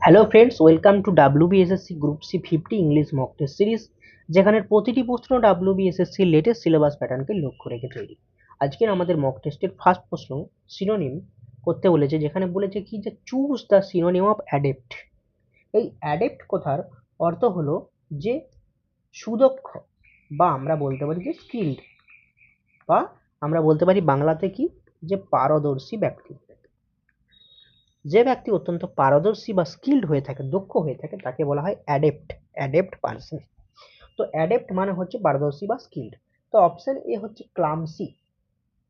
Hello friends, welcome to WBSSC group C 50 English mock test series, যেখানে প্রতিটি প্রশ্ন WBSSC latest syllabus প্যাটার্নকে লক্ষ্য রেখে তৈরি। আজকের আমাদের মক টেস্টের ফার্স্ট প্রশ্ন সিনোনিম করতে বলেছে, যেখানে বলেছে কি যে choose the synonym of adept. এই অ্যাডেপ্ট কথার অর্থ হলো যে সুদক্ষ, বা আমরা বলতে পারি যে স্কিল্ড, বা আমরা বলতে পারি বাংলাতে কি যে পারদর্শী ব্যক্তি। যে ব্যক্তি অত্যন্ত পারদর্শী বা স্কিল্ড হয়ে থাকে, দক্ষ হয়ে থাকে, তাকে বলা হয় অ্যাডেপ্ট পারসন। তো অ্যাডেপ্ট মানে হচ্ছে পারদর্শী বা স্কিল্ড। তো অপশন এ হচ্ছে ক্লামসি।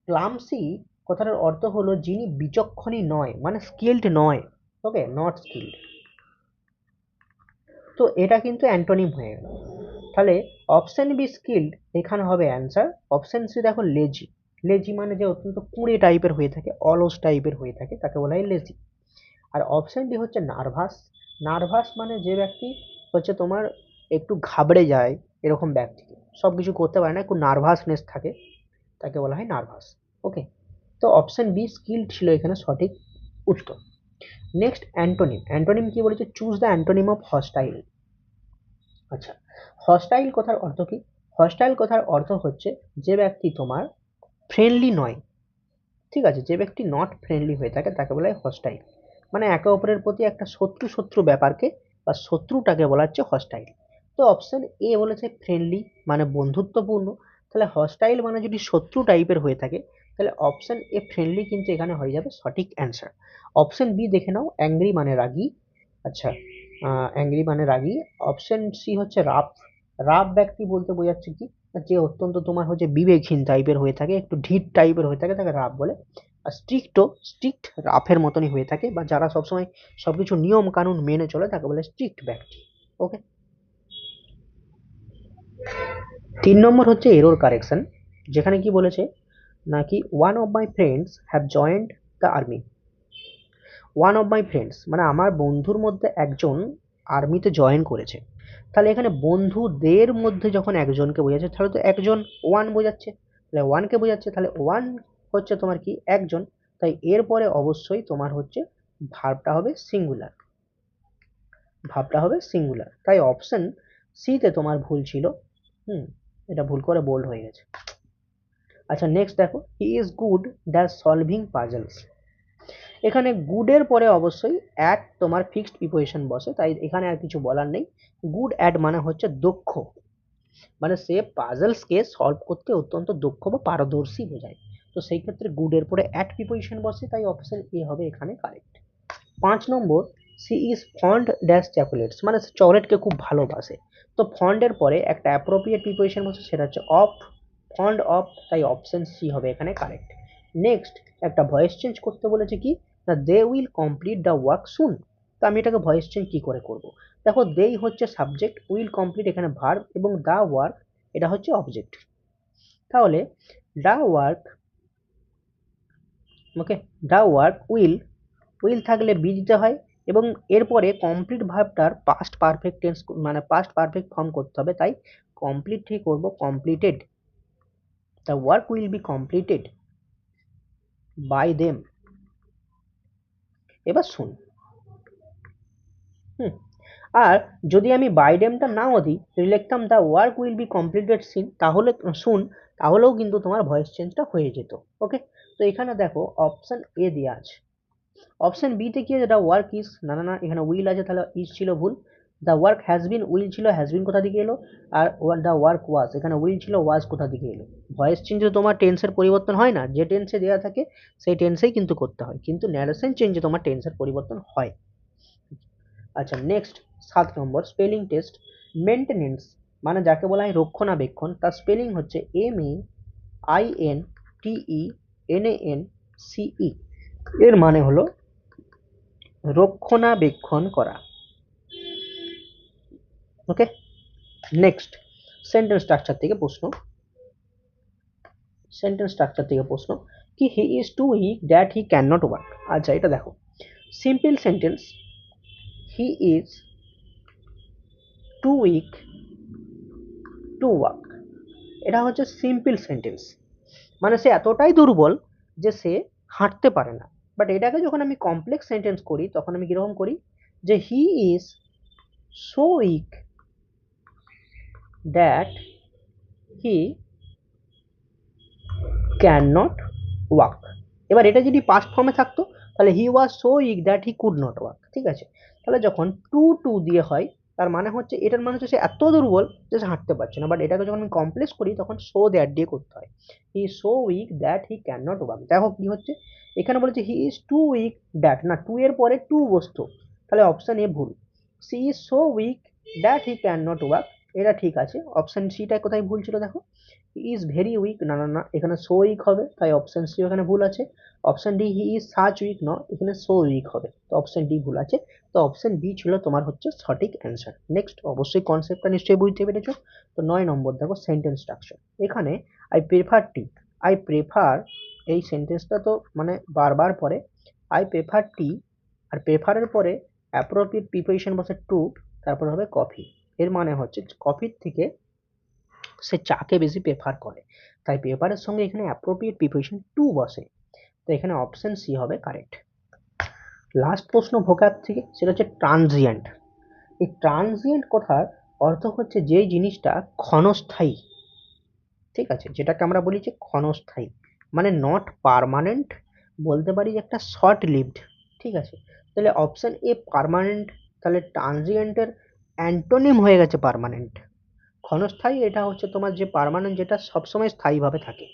ক্লামসি কথাটার অর্থ হলো যিনি বিচক্ষণী নয়, মানে স্কিল্ড নয়। ওকে, নট স্কিল্ড। তো এটা কিন্তু অ্যান্টোনিম হয়ে গেল। তাহলে অপশন বি স্কিল্ড এখানে হবে অ্যান্সার। অপশন সি দেখো লেজি। লেজি মানে যে অত্যন্ত কুঁড়ে টাইপের হয়ে থাকে, অলস টাইপের হয়ে থাকে, তাকে বলা হয় লেজি। আর অপশন ডি হচ্ছে নার্ভাস। নার্ভাস মানে যে ব্যক্তি হচ্ছে তোমার একটু ঘাবড়ে যায়, এরকম ব্যক্তি সব কিছু করতে পারে না, একটু নার্ভাসনেস থাকে, তাকে বলা হয় নার্ভাস। ওকে, তো অপশন বি স্কিল ছিল এখানে সঠিক উত্তর। Next antonym. অ্যান্টোনিম কি বলেছে? Choose the antonym of hostile. আচ্ছা, হস্টাইল কথার অর্থ কি? হস্টাইল কথার অর্থ হচ্ছে যে ব্যক্তি তোমার ফ্রেন্ডলি নয়। ঠিক আছে, যে ব্যক্তি নট ফ্রেন্ডলি হয়ে থাকে তাকে বলা হয় হস্টাইল। মানে একে অপরের প্রতি একটা শত্রু শত্রু ব্যাপারকে বা শত্রুটাকে বলা হচ্ছে হস্টাইল। তো অপশন এ বলেছে ফ্রেন্ডলি মানে বন্ধুত্বপূর্ণ। তাহলে হস্টাইল মানে যদি শত্রু টাইপের হয়ে থাকে, তাহলে অপশন এ ফ্রেন্ডলি কিন্তু এখানে হয়ে যাবে সঠিক অ্যান্সার। অপশন বি দেখে নাও, অ্যাংরি মানে রাগী। আচ্ছা, অ্যাংরি মানে রাগী। অপশন সি হচ্ছে রাফ। রাফ ব্যক্তি বলতে বোঝাচ্ছে কি, যে অত্যন্ত তোমার হচ্ছে বিবেকহীন টাইপের হয়ে থাকে, একটু ঢিট টাইপের হয়ে থাকে, তাকে রাফ বলে। আর স্ট্রিক্ট রাফের মতনই হয়ে থাকে, বা যারা সবসময় সবকিছু নিয়ম কানুন মেনে চলে তাকে বলে স্ট্রিক্ট ব্যক্তি। ওকে, 3 নম্বর হচ্ছে এরর কারেকশন, যেখানে কি বলেছে নাকি one of my friends have joined the army. One of my friends মানে আমার বন্ধুর মধ্যে একজন আর্মিতে জয়েন করেছে। তাহলে এখানে বন্ধুদের মধ্যে যখন একজনকে বোঝাচ্ছে, তাহলে তো একজন ওয়ান বোঝাচ্ছে, তাহলে ওয়ানকে বোঝাচ্ছে, তাহলে ওয়ান হচ্ছে তোমার কি একজন। তাই এরপরে অবশ্যই তোমার হচ্ছে ভার্বটা হবে সিঙ্গুলার। তাই অপশন সি তে তোমার ভুল ছিল। হুম, এটা ভুল করে বোল্ড হয়ে গেছে। আচ্ছা, নেক্সট দেখো, he is good the solving puzzles. এখানে গুডের পরে অবশ্যই অ্যাট তোমার ফিক্সড প্রিপোজিশন বসে, তাই এখানে আর কিছু বলার নেই। গুড অ্যাট মানে হচ্ছে দক্ষ, মানে সে পাজলসকে সলভ করতে অত্যন্ত দক্ষ বা পারদর্শী বোঝায়। তো সেই ক্ষেত্রে গুডের পরে অ্যাট প্রিপোজিশন বসে, তাই অপশন এ হবে এখানে কারেক্ট। 5 নম্বর, C is fond dash chocolates, মানে সে চকলেটকে খুব ভালোবাসে। তো ফন্ডের পরে একটা অ্যাপ্রোপ্রিয়েট প্রিপোজিশন বসে, সেটা হচ্ছে অফ, ফন্ড অফ, তাই অপশন সি হবে এখানে কারেক্ট। নেক্সট, একটা ভয়েস চেঞ্জ করতে বলেছে কি না, they will complete the work soon. তো আমি এটাকে ভয়েস চেঞ্জ কি করে করব? দেখো, দেই হচ্ছে সাবজেক্ট, উইল কমপ্লিট এখানে ভার্ব, এবং দ্য ওয়ার্ক এটা হচ্ছে অবজেক্ট। তাহলে the work, okay, the work will থাকলে বি দিতে হয়, এবং এরপরে কমপ্লিট ভার্বটার পাস্ট পারফেক্ট টেন্স মানে পাস্ট পারফেক্ট ফর্ম করতে হবে, তাই কমপ্লিট ঠিক করবো completed. The work will be completed by them. এবার শুন, হুম, আর যদি আমি বাই দেমটা নাও দিই, যদি লিখতাম the work will be completed seen, তাহলে শুন, তাহলেও কিন্তু তোমার ভয়েস চেঞ্জটা হয়ে যেত। ওকে, তো এখানে দেখো অপশন এ দেওয়া আছে। অপশন বি তে কি আছে, দ্য ওয়ার্ক ইজ, না না না, এখানে উইল আছে, তাহলে ইজ ছিল ভুল। The work has been, will ছিল, হ্যাজ বিন কোথা থেকে এলো? আর দ্য ওয়ার্ক ওয়াজ, এখানে উইল ছিল, ওয়াজ কোথা থেকে এলো? ভয়েস চেঞ্জে তোমার টেন্সের পরিবর্তন হয় না, যে টেন্সে দেওয়া থাকে সেই টেন্সেই কিন্তু করতে হয়, কিন্তু ন্যারেশন চেঞ্জে তোমার টেন্সের পরিবর্তন হয়। আচ্ছা, নেক্সট 7 নম্বর স্পেলিং টেস্ট। মেনটেনেন্স মানে যাকে বলা হয় রক্ষণাবেক্ষণ, তার স্পেলিং হচ্ছে MEINTENANCE। এর মানে হলো রক্ষণাবেক্ষণ করা। ওকে, নেক্সট সেন্টেন্স স্ট্রাকচার থেকে প্রশ্ন কি he is too weak that he can not work. আচ্ছা, এটা দেখো, simple sentence, he is too weak to work, এটা হচ্ছে সিম্পল সেন্টেন্স, মানে সে এতটাই দুর্বল যে সে হাঁটতে পারে না। বাট এটাকে যখন আমি কমপ্লেক্স সেন্টেন্স করি, তখন আমি কিরকম করি, যে he is so weak that he can not walk. এবার এটা যদি পাস্ট ফর্মে থাকতো তাহলে he was so weak that he could not walk, ঠিক আছে। তাহলে যখন টু টু দিয়ে হয় তার মানে হচ্ছে, এটার মানে হচ্ছে সে এত দুর্বল যে সে হাঁটতে পারছে না, বাট এটাকে যখন আমি কমপ্লেক্স করি তখন সো দ্যাট দিয়ে করতে হয়। He is so weak that he can not walk. দেখো কি হচ্ছে, এখানে বলেছে he is too weak that, না টু এর পরে টু বসতো, তাহলে অপশন এ ভুল। She is so weak that he can not walk, এটা ঠিক আছে। অপশন সিটা কোথায় ভুল ছিল দেখো, ইজ ভেরি উইক, না না না, এখানে সো উইক হবে, তাই অপশন সি এখানে ভুল আছে। Option D he is such weak, ন, এখানে সো উইক হবে, তো অপশন ডি ভুল আছে। তো অপশন বি ছিল তোমার হচ্ছে সঠিক অ্যান্সার। নেক্সট, অবশ্যই কনসেপ্টটা নিশ্চয়ই বুঝতে পেরেছো। তো 9 নম্বর দেখো, সেন্টেন্স স্ট্রাকচার। এখানে I prefer T, I prefer, এই সেন্টেন্সটা তো মানে বারবার পরে আই প্রেফার টি, আর প্রেফারের পরে অ্যাপ্রোপ্রিয়েট প্রিপোজিশন বসে টু, তারপর হবে কফি। এর মানে হচ্ছে কফির থেকে সে চাকে বেশি প্রেফার করে, তাই পেপারের সঙ্গে এখানে অ্যাপ্রোপ্রিয়েট প্রিপোজিশন টু বসে, তো এখানে অপশন সি হবে কারেক্ট। লাস্ট প্রশ্ন ভোকাব থেকে, সেটা হচ্ছে ট্রানজিয়েন্ট। এই ট্রানজিয়েন্ট কথার অর্থ হচ্ছে যেই জিনিসটা ক্ষণস্থায়ী, ঠিক আছে, যেটাকে আমরা বলি যে ক্ষণস্থায়ী, মানে নট পার্মানেন্ট, বলতে পারি যে একটা শর্ট লিভড, ঠিক আছে। তাহলে অপশন এ পার্মানেন্ট, তাহলে ট্রানজিয়েন্টের অ্যান্টোনিম হয়ে গেছে পার্মানেন্ট। ক্ষণস্থায়ী এটা হচ্ছে তোমার যে পার্মানেন্ট, যেটা সবসময় স্থায়ীভাবে থাকে,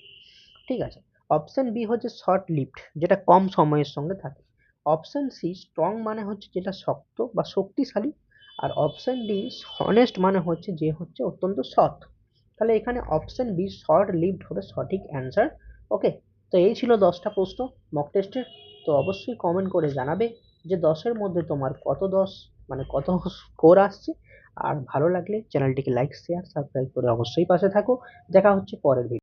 ঠিক আছে। অপশন বি হচ্ছে শর্ট লিভড, যেটা কম সময়ের সঙ্গে থাকে। অপশন সি স্ট্রং মানে হচ্ছে যেটা শক্ত বা শক্তিশালী। আর অপশন ডি হনেস্ট মানে হচ্ছে যে হচ্ছে অত্যন্ত সৎ। তাহলে এখানে অপশন বি শর্ট লিভড হবে সঠিক অ্যান্সার। ওকে, তো এই ছিল 10টা প্রশ্ন মক টেস্টের। তো অবশ্যই কমেন্ট করে জানাবে যে 10-এর মধ্যে তোমার কত 10, মানে কত স্কোর আসছে। আর ভালো লাগলে চ্যানেলটিকে লাইক শেয়ার সাবস্ক্রাইব করে অবশ্যই পাশে থাকো। দেখা হচ্ছে পরের ভিডিও।